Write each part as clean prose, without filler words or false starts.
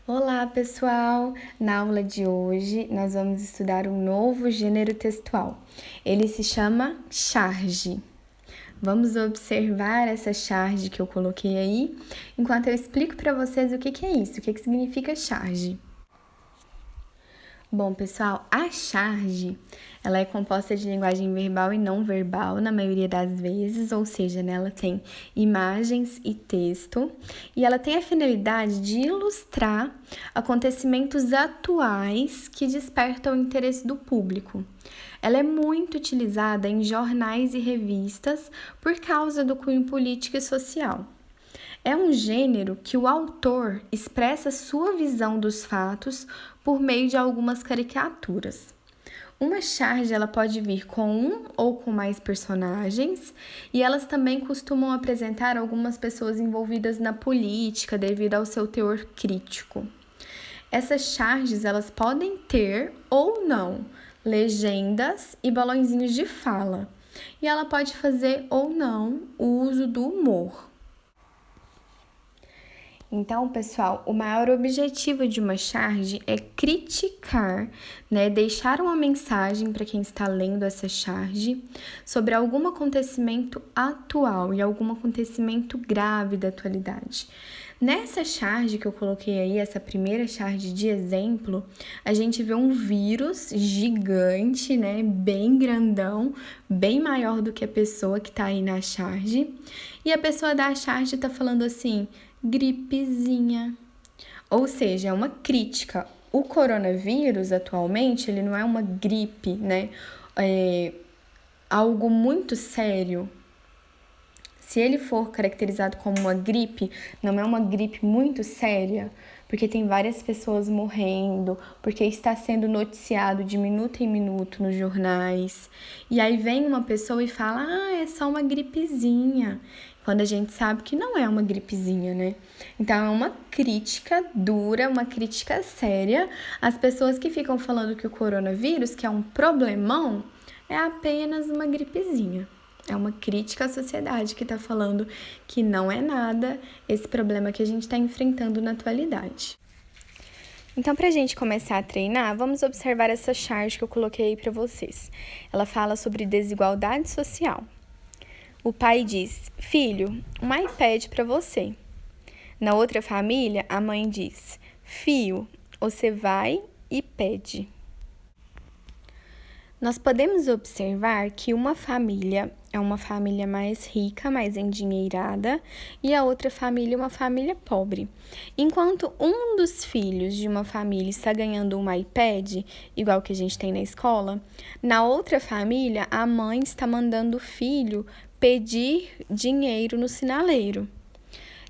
Olá, pessoal! Na aula de hoje, nós vamos estudar um novo gênero textual. Ele se chama charge. Vamos observar essa charge que eu coloquei aí, enquanto eu explico para vocês o que é isso, o que significa charge. Bom, pessoal, a charge, ela é composta de linguagem verbal e não verbal, na maioria das vezes, ou seja, né, ela tem imagens e texto, e ela tem a finalidade de ilustrar acontecimentos atuais que despertam o interesse do público. Ela é muito utilizada em jornais e revistas por causa do cunho político e social. É um gênero que o autor expressa sua visão dos fatos por meio de algumas caricaturas. Uma charge ela pode vir com um ou com mais personagens e elas também costumam apresentar algumas pessoas envolvidas na política devido ao seu teor crítico. Essas charges elas podem ter ou não legendas e balõezinhos de fala e ela pode fazer ou não o uso do humor. Então, pessoal, o maior objetivo de uma charge é criticar, né, deixar uma mensagem para quem está lendo essa charge sobre algum acontecimento atual e algum acontecimento grave da atualidade. Nessa charge que eu coloquei aí, essa primeira charge de exemplo, a gente vê um vírus gigante, né, bem grandão, bem maior do que a pessoa que está aí na charge, e a pessoa da charge está falando assim: gripezinha. Ou seja, é uma crítica. O coronavírus, atualmente, ele não é uma gripe, né? É algo muito sério. Se ele for caracterizado como uma gripe, não é uma gripe muito séria, porque tem várias pessoas morrendo, porque está sendo noticiado de minuto em minuto nos jornais. E aí vem uma pessoa e fala: é só uma gripezinha. Quando a gente sabe que não é uma gripezinha, né? Então, é uma crítica dura, uma crítica séria às pessoas que ficam falando que o coronavírus, que é um problemão, é apenas uma gripezinha. É uma crítica à sociedade que está falando que não é nada esse problema que a gente está enfrentando na atualidade. Então, para a gente começar a treinar, vamos observar essa charge que eu coloquei aí para vocês. Ela fala sobre desigualdade social. O pai diz: filho, um iPad para você. Na outra família, a mãe diz: filho, você vai e pede. Nós podemos observar que uma família é uma família mais rica, mais endinheirada, e a outra família é uma família pobre. Enquanto um dos filhos de uma família está ganhando um iPad, igual que a gente tem na escola, na outra família, a mãe está mandando o filho pedir dinheiro no sinaleiro.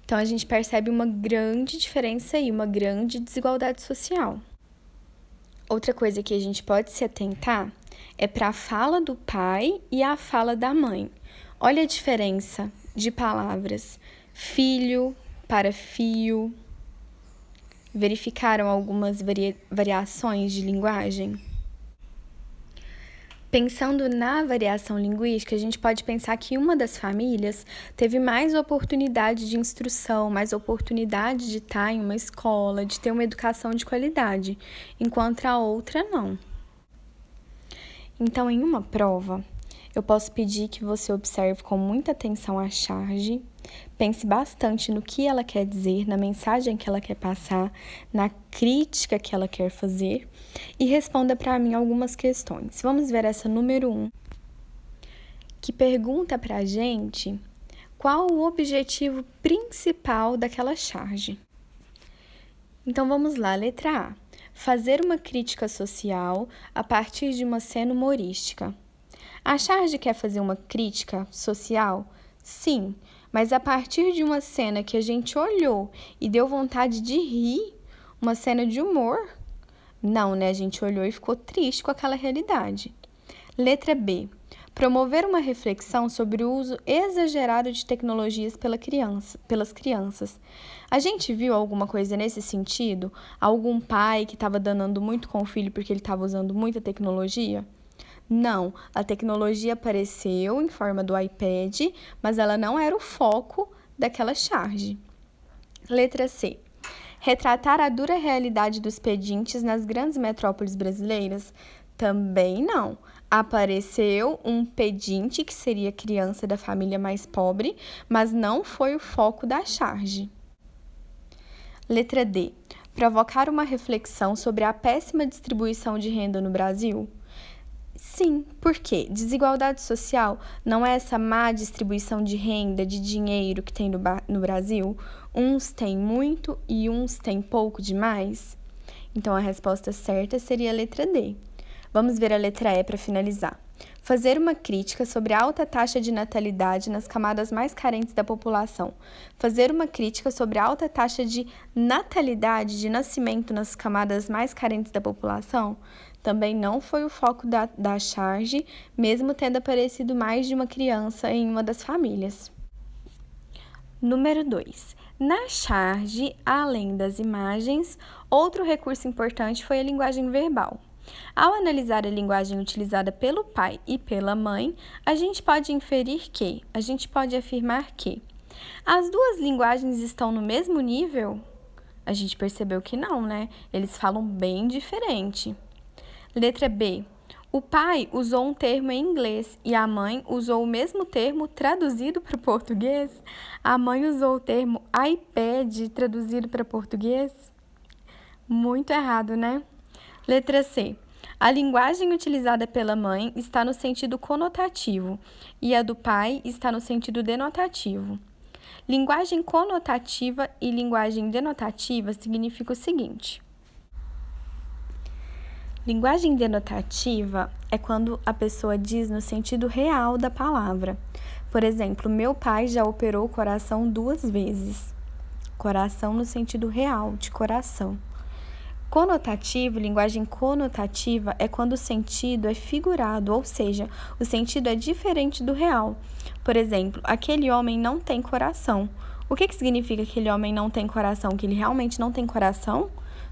Então, a gente percebe uma grande diferença aí, uma grande desigualdade social. Outra coisa que a gente pode se atentar é para a fala do pai e a fala da mãe. Olha a diferença de palavras. Filho para fio. Verificaram algumas variações de linguagem? Pensando na variação linguística, a gente pode pensar que uma das famílias teve mais oportunidade de instrução, mais oportunidade de estar em uma escola, de ter uma educação de qualidade, enquanto a outra não. Então, em uma prova, eu posso pedir que você observe com muita atenção a charge, pense bastante no que ela quer dizer, na mensagem que ela quer passar, na crítica que ela quer fazer e responda para mim algumas questões. Vamos ver essa número 1, que pergunta para a gente qual o objetivo principal daquela charge. Então, vamos lá, letra A. Fazer uma crítica social a partir de uma cena humorística. A charge quer fazer uma crítica social? Sim, mas a partir de uma cena que a gente olhou e deu vontade de rir, uma cena de humor? Não, né? A gente olhou e ficou triste com aquela realidade. Letra B. Promover uma reflexão sobre o uso exagerado de tecnologias pelas crianças. A gente viu alguma coisa nesse sentido? Algum pai que estava danando muito com o filho porque ele estava usando muita tecnologia? Não, a tecnologia apareceu em forma do iPad, mas ela não era o foco daquela charge. Letra C. Retratar a dura realidade dos pedintes nas grandes metrópoles brasileiras? Também não. Apareceu um pedinte que seria criança da família mais pobre, mas não foi o foco da charge. Letra D. Provocar uma reflexão sobre a péssima distribuição de renda no Brasil? Sim, porque desigualdade social não é essa má distribuição de renda, de dinheiro que tem no Brasil? Uns têm muito e uns têm pouco demais? Então, a resposta certa seria a letra D. Vamos ver a letra E para finalizar. Fazer uma crítica sobre a alta taxa de natalidade nas camadas mais carentes da população. Fazer uma crítica sobre a alta taxa de natalidade, de nascimento nas camadas mais carentes da população? Também não foi o foco da charge, mesmo tendo aparecido mais de uma criança em uma das famílias. Número 2. Na charge, além das imagens, outro recurso importante foi a linguagem verbal. Ao analisar a linguagem utilizada pelo pai e pela mãe, a gente pode afirmar que as duas linguagens estão no mesmo nível? A gente percebeu que não, né? Eles falam bem diferente. Letra B. O pai usou um termo em inglês e a mãe usou o mesmo termo traduzido para o português? A mãe usou o termo iPad traduzido para português? Muito errado, né? Letra C. A linguagem utilizada pela mãe está no sentido conotativo e a do pai está no sentido denotativo. Linguagem conotativa e linguagem denotativa significa o seguinte. Linguagem denotativa é quando a pessoa diz no sentido real da palavra. Por exemplo, meu pai já operou o coração 2 vezes. Coração no sentido real, de coração. Conotativo, linguagem conotativa, é quando o sentido é figurado, ou seja, o sentido é diferente do real. Por exemplo, aquele homem não tem coração. O que significa que aquele homem não tem coração? Que ele realmente não tem coração?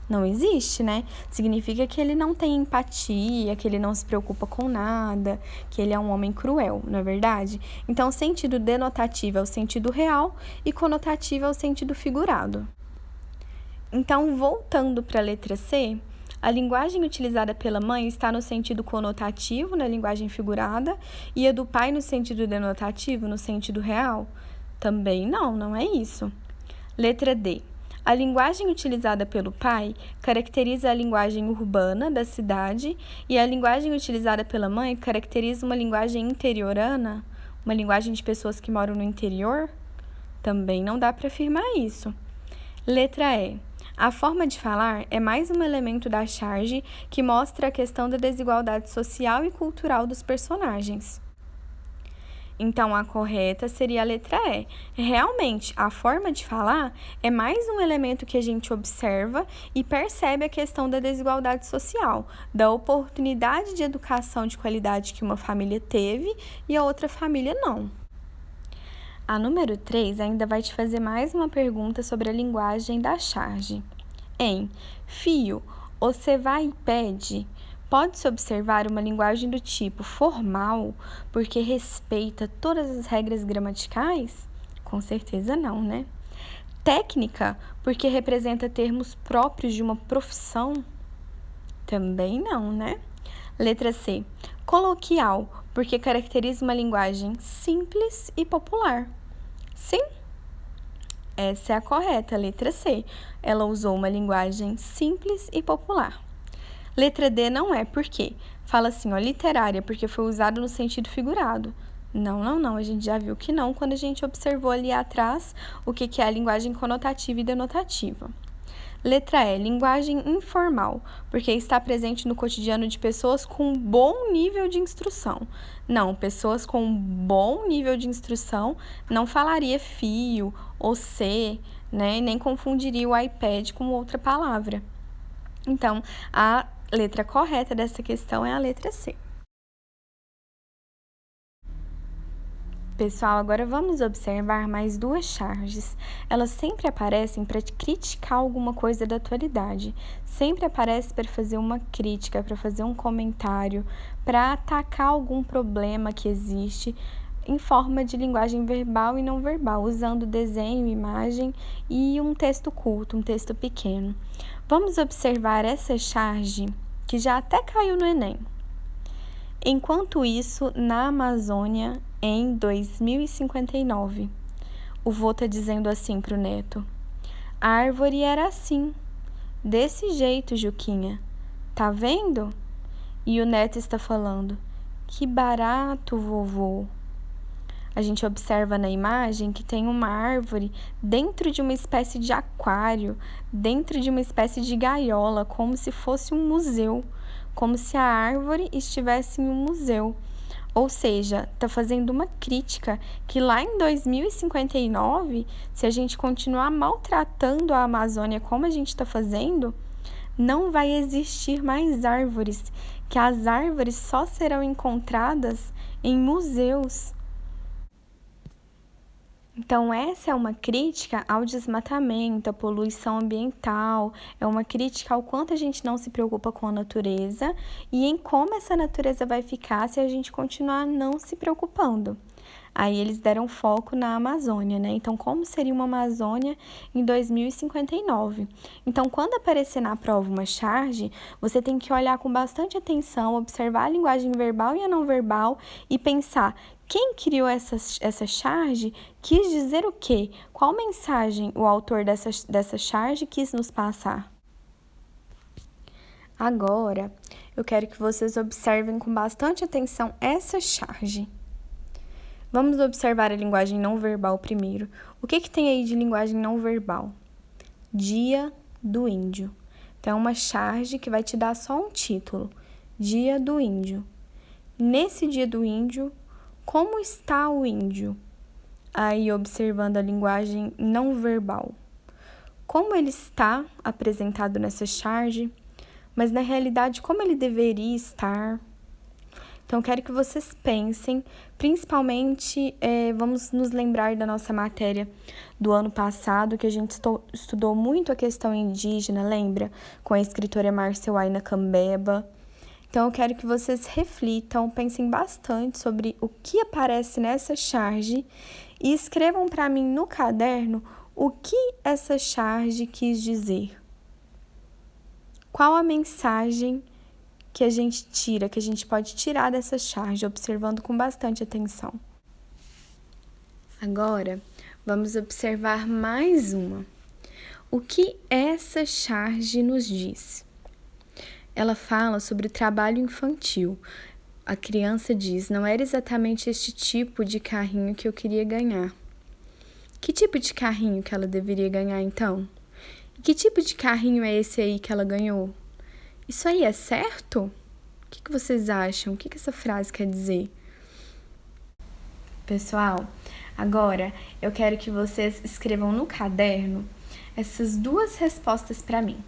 Não existe, né? Significa que ele não tem empatia, que ele não se preocupa com nada, que ele é um homem cruel, não é verdade? Então, o sentido denotativo é o sentido real e conotativo é o sentido figurado. Então, voltando para a letra C, a linguagem utilizada pela mãe está no sentido conotativo, na linguagem figurada, e a do pai no sentido denotativo, no sentido real? Também não é isso. Letra D. A linguagem utilizada pelo pai caracteriza a linguagem urbana da cidade e a linguagem utilizada pela mãe caracteriza uma linguagem interiorana, uma linguagem de pessoas que moram no interior? Também não dá para afirmar isso. Letra E. A forma de falar é mais um elemento da charge que mostra a questão da desigualdade social e cultural dos personagens. Então, a correta seria a letra E. Realmente, a forma de falar é mais um elemento que a gente observa e percebe a questão da desigualdade social, da oportunidade de educação de qualidade que uma família teve e a outra família não. A número 3 ainda vai te fazer mais uma pergunta sobre a linguagem da charge. Em Fio, você vai e pede, pode-se observar uma linguagem do tipo formal, porque respeita todas as regras gramaticais? Com certeza não, né? Técnica, porque representa termos próprios de uma profissão? Também não, né? Letra C. Coloquial, porque caracteriza uma linguagem simples e popular. Sim, essa é a correta, letra C. Ela usou uma linguagem simples e popular. Letra D não é, por quê? Fala assim, literária, porque foi usado no sentido figurado. Não, a gente já viu que não, quando a gente observou ali atrás o que é a linguagem conotativa e denotativa. Letra E, linguagem informal, porque está presente no cotidiano de pessoas com bom nível de instrução. Não, pessoas com bom nível de instrução não falaria fio ou C, né? Nem confundiria o iPad com outra palavra. Então, a letra correta dessa questão é a letra C. Pessoal, agora vamos observar mais 2 charges. Elas sempre aparecem para criticar alguma coisa da atualidade. Sempre aparece para fazer uma crítica, para fazer um comentário, para atacar algum problema que existe em forma de linguagem verbal e não verbal, usando desenho, imagem e um texto curto, um texto pequeno. Vamos observar essa charge que já até caiu no Enem. Enquanto isso, na Amazônia, em 2059, o vô está dizendo assim para o neto: a árvore era assim, desse jeito, Juquinha. Tá vendo? E o neto está falando: que barato, vovô. A gente observa na imagem que tem uma árvore dentro de uma espécie de aquário, dentro de uma espécie de gaiola, como se fosse um museu, como se a árvore estivesse em um museu. Ou seja, está fazendo uma crítica que lá em 2059, se a gente continuar maltratando a Amazônia como a gente está fazendo, não vai existir mais árvores, que as árvores só serão encontradas em museus. Então, essa é uma crítica ao desmatamento, à poluição ambiental, é uma crítica ao quanto a gente não se preocupa com a natureza e em como essa natureza vai ficar se a gente continuar não se preocupando. Aí eles deram foco na Amazônia, né? Então, como seria uma Amazônia em 2059? Então, quando aparecer na prova uma charge, você tem que olhar com bastante atenção, observar a linguagem verbal e a não verbal e pensar: quem criou essa charge quis dizer o quê? Qual mensagem o autor dessa charge quis nos passar? Agora, eu quero que vocês observem com bastante atenção essa charge. Vamos observar a linguagem não verbal primeiro. O que tem aí de linguagem não verbal? Dia do Índio. Então, é uma charge que vai te dar só um título. Dia do Índio. Nesse Dia do Índio, como está o índio? Aí, observando a linguagem não verbal. Como ele está apresentado nessa charge, mas na realidade, como ele deveria estar? Então, eu quero que vocês pensem, principalmente, vamos nos lembrar da nossa matéria do ano passado, que a gente estudou muito a questão indígena, lembra? Com a escritora Marceuaina Cambeba. Então, eu quero que vocês reflitam, pensem bastante sobre o que aparece nessa charge e escrevam para mim no caderno o que essa charge quis dizer. Qual a mensagem que a gente pode tirar dessa charge, observando com bastante atenção. Agora, vamos observar mais uma. O que essa charge nos diz? Ela fala sobre o trabalho infantil. A criança diz: não era exatamente este tipo de carrinho que eu queria ganhar. Que tipo de carrinho que ela deveria ganhar, então? E que tipo de carrinho é esse aí que ela ganhou? Isso aí é certo? O que vocês acham? O que essa frase quer dizer? Pessoal, agora eu quero que vocês escrevam no caderno essas duas respostas para mim.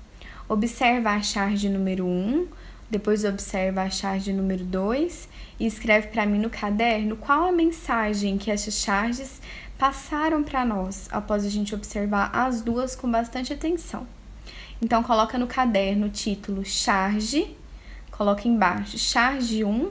Observa a charge número 1, depois observa a charge número 2 e escreve para mim no caderno qual a mensagem que essas charges passaram para nós após a gente observar as duas com bastante atenção. Então, coloca no caderno o título charge, coloca embaixo charge 1,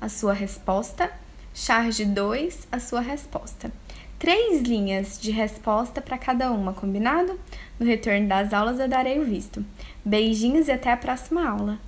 a sua resposta, charge 2, a sua resposta. 3 linhas de resposta para cada uma, combinado? No retorno das aulas eu darei o visto. Beijinhos e até a próxima aula!